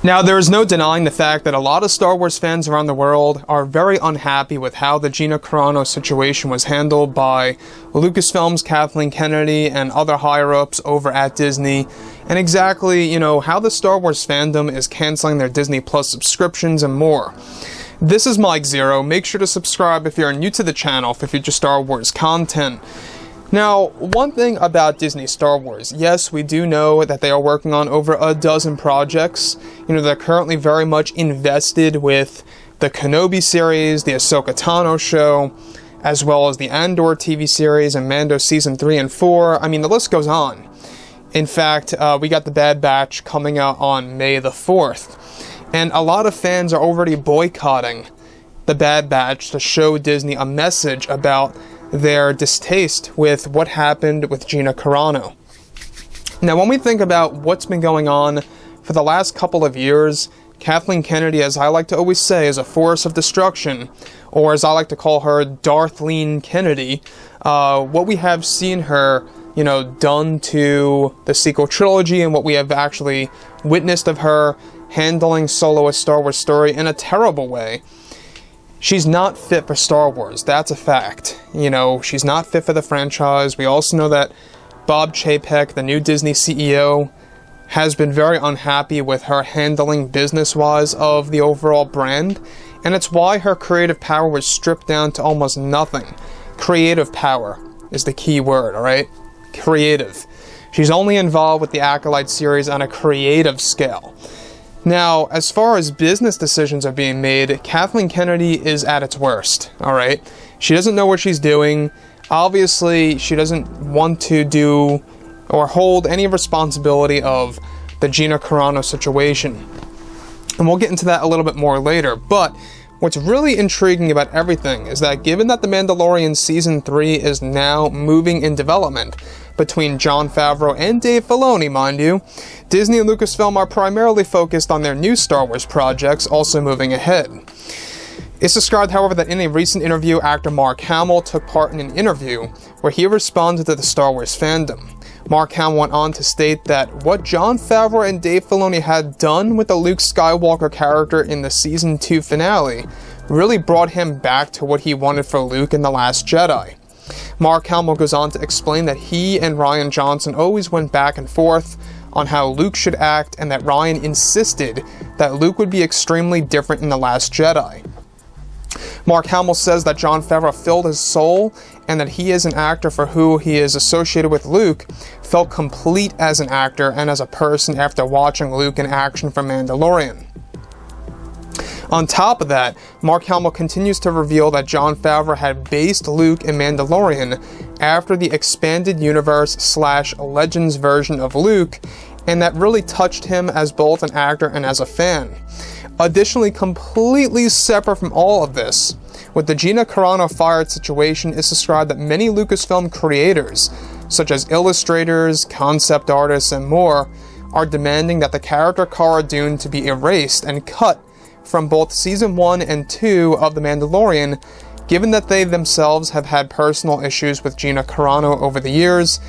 Now, there is no denying the fact that a lot of Star Wars fans around the world are very unhappy with how the Gina Carano situation was handled by LUCASFILM's Kathleen Kennedy and other higher-ups over at Disney, and exactly, how the Star Wars fandom is canceling their Disney Plus subscriptions and more. This is Mike Zero. Make sure to subscribe if you're new to the channel for future Star Wars content. Now, one thing about Disney Star Wars, yes, we do know that they are working on over a dozen projects. They're currently very much invested with the Kenobi series, the Ahsoka Tano show, as well as the Andor TV series and Mando Season 3 and 4. I mean, the list goes on. In fact, we got the Bad Batch coming out on May the 4th. And a lot of fans are already boycotting the Bad Batch to show Disney a message about their distaste with what happened with Gina Carano. Now, when we think about what's been going on for the last couple of years, Kathleen Kennedy, as I like to always say, is a force of destruction, or as I like to call her, Darthleen Kennedy. What we have seen her, done to the sequel trilogy, and what we have actually witnessed of her handling Solo: A Star Wars Story in a terrible way. She's not fit for Star Wars, that's a fact. She's not fit for the franchise. We also know that Bob Chapek, the new Disney CEO, has been very unhappy with her handling business-wise of the overall brand, and it's why her creative power was stripped down to almost nothing. Creative power is the key word, alright? Creative. She's only involved with the Acolyte series on a creative scale. Now, as far as business decisions are being made, Kathleen Kennedy is at its worst, alright? She doesn't know what she's doing. Obviously, she doesn't want to do or hold any responsibility of the Gina Carano situation. And we'll get into that a little bit more later, but what's really intriguing about everything is that given that The Mandalorian Season 3 is now moving in development, between Jon Favreau and Dave Filoni, mind you, Disney and Lucasfilm are primarily focused on their new Star Wars projects also moving ahead. It's described, however, that in a recent interview, actor Mark Hamill took part in an interview where he responded to the Star Wars fandom. Mark Hamill went on to state that what Jon Favreau and Dave Filoni had done with the Luke Skywalker character in the Season 2 finale really brought him back to what he wanted for Luke in The Last Jedi. Mark Hamill goes on to explain that he and Rian Johnson always went back and forth on how Luke should act, and that Rian insisted that Luke would be extremely different in The Last Jedi. Mark Hamill says that Jon Favreau filled his soul, and that he as an actor for who he is associated with Luke felt complete as an actor and as a person after watching Luke in action for Mandalorian. On top of that, Mark Hamill continues to reveal that Jon Favreau had based Luke in Mandalorian after the expanded universe / Legends version of Luke, and that really touched him as both an actor and as a fan. Additionally, completely separate from all of this, with the Gina Carano fired situation, is described that many Lucasfilm creators, such as illustrators, concept artists, and more, are demanding that the character Cara Dune to be erased and cut from both Season 1 and 2 of The Mandalorian, given that they themselves have had personal issues with Gina Carano over the years,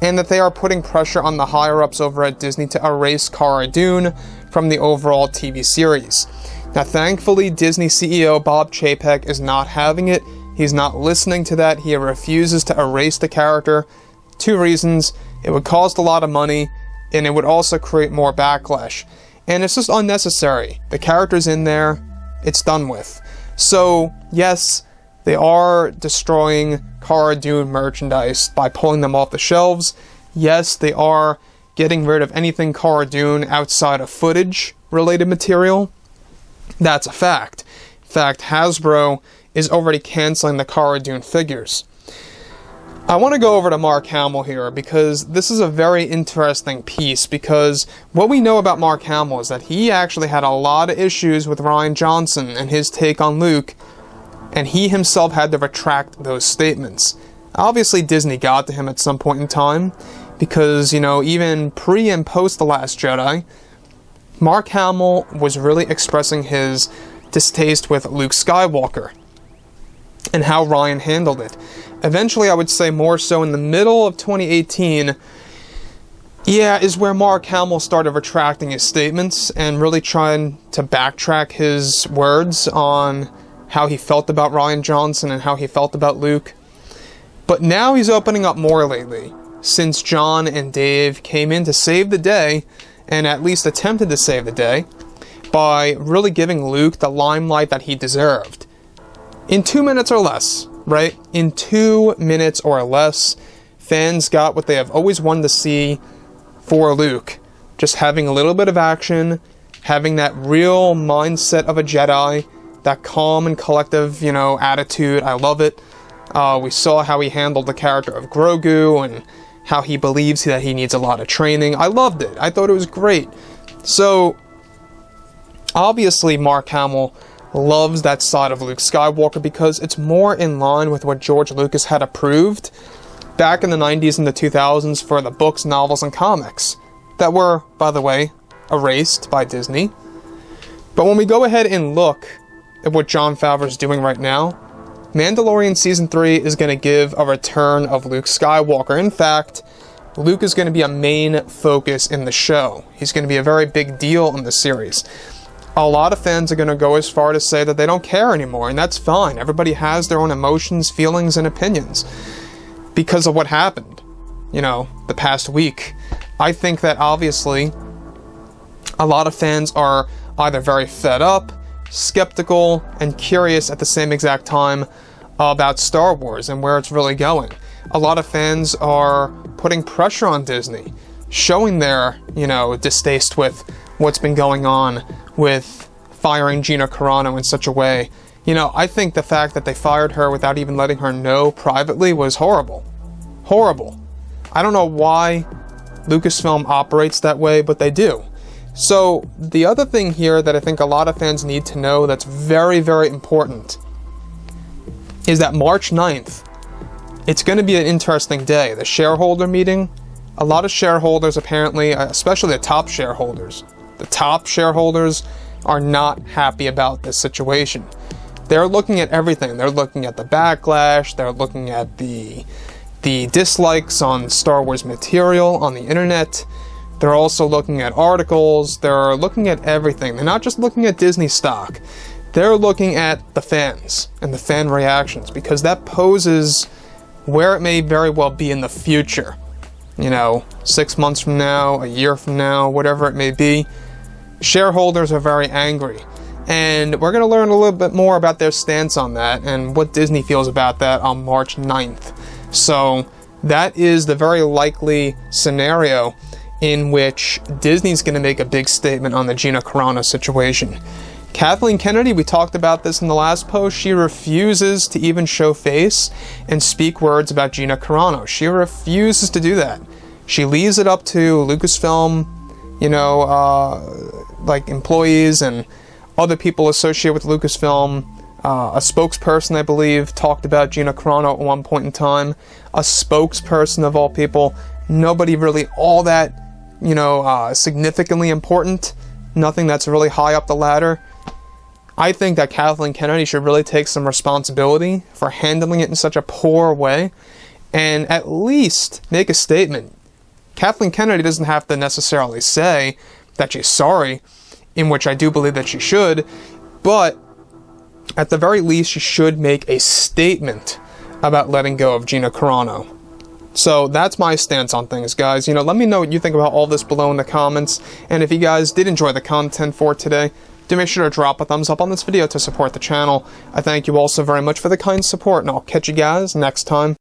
and that they are putting pressure on the higher-ups over at Disney to erase Cara Dune from the overall TV series. Now, thankfully, Disney CEO Bob Chapek is not having it. He's not listening to that. He refuses to erase the character. 2 reasons: it would cost a lot of money, and it would also create more backlash. And it's just unnecessary. The character's in there, it's done with. So, yes, they are destroying Cara Dune merchandise by pulling them off the shelves. Yes, they are getting rid of anything Cara Dune outside of footage-related material. That's a fact. In fact, Hasbro is already canceling the Cara Dune figures. I want to go over to Mark Hamill here because this is a very interesting piece, because what we know about Mark Hamill is that he actually had a lot of issues with Rian Johnson and his take on Luke, and he himself had to retract those statements. Obviously, Disney got to him at some point in time, because, even pre and post The Last Jedi, Mark Hamill was really expressing his distaste with Luke Skywalker and how Rian handled it. Eventually, I would say more so in the middle of 2018, Yeah, is where Mark Hamill started retracting his statements and really trying to backtrack his words on how he felt about Rian Johnson and how he felt about Luke. But now he's opening up more lately, since John and Dave came in to save the day, and at least attempted to save the day, by really giving Luke the limelight that he deserved. In 2 minutes or less, right? In 2 minutes or less, fans got what they have always wanted to see for Luke. Just having a little bit of action, having that real mindset of a Jedi, that calm and collective, attitude. I love it. We saw how he handled the character of Grogu and how he believes that he needs a lot of training. I loved it. I thought it was great. So, obviously Mark Hamill loves that side of Luke Skywalker because it's more in line with what George Lucas had approved back in the 90s and the 2000s for the books, novels, and comics that were, by the way, erased by Disney. But when we go ahead and look at what Jon Favreau's doing right now, Mandalorian Season 3 is going to give a return of Luke Skywalker. In fact, Luke is going to be a main focus in the show. He's going to be a very big deal in the series. A lot of fans are going to go as far to say that they don't care anymore, and that's fine. Everybody has their own emotions, feelings, and opinions because of what happened, the past week. I think that obviously a lot of fans are either very fed up, skeptical, and curious at the same exact time about Star Wars and where it's really going. A lot of fans are putting pressure on Disney, showing their, distaste with what's been going on with firing Gina Carano in such a way. I think the fact that they fired her without even letting her know privately was horrible. Horrible. I don't know why Lucasfilm operates that way, but they do. So, the other thing here that I think a lot of fans need to know that's very, very important is that March 9th, it's going to be an interesting day. The shareholder meeting, a lot of shareholders apparently, especially the top shareholders are not happy about this situation. They're looking at everything. They're looking at the backlash, they're looking at the dislikes on Star Wars material on the internet. They're also looking at articles. They're looking at everything. They're not just looking at Disney stock. They're looking at the fans and the fan reactions because that poses where it may very well be in the future. 6 months from now, a year from now, whatever it may be. Shareholders are very angry. And we're going to learn a little bit more about their stance on that and what Disney feels about that on March 9th. So that is the very likely scenario in which Disney's going to make a big statement on the Gina Carano situation. Kathleen Kennedy, we talked about this in the last post, she refuses to even show face and speak words about Gina Carano. She refuses to do that. She leaves it up to Lucasfilm, employees and other people associated with Lucasfilm. A spokesperson, I believe, talked about Gina Carano at one point in time. A spokesperson of all people. Nobody really all that, significantly important. Nothing that's really high up the ladder. I think that Kathleen Kennedy should really take some responsibility for handling it in such a poor way and at least make a statement. Kathleen Kennedy doesn't have to necessarily say that she's sorry, in which I do believe that she should, but at the very least she should make a statement about letting go of Gina Carano. So that's my stance on things, guys. Let me know what you think about all this below in the comments, and if you guys did enjoy the content for today, do make sure to drop a thumbs up on this video to support the channel. I thank you all so very much for the kind support, and I'll catch you guys next time.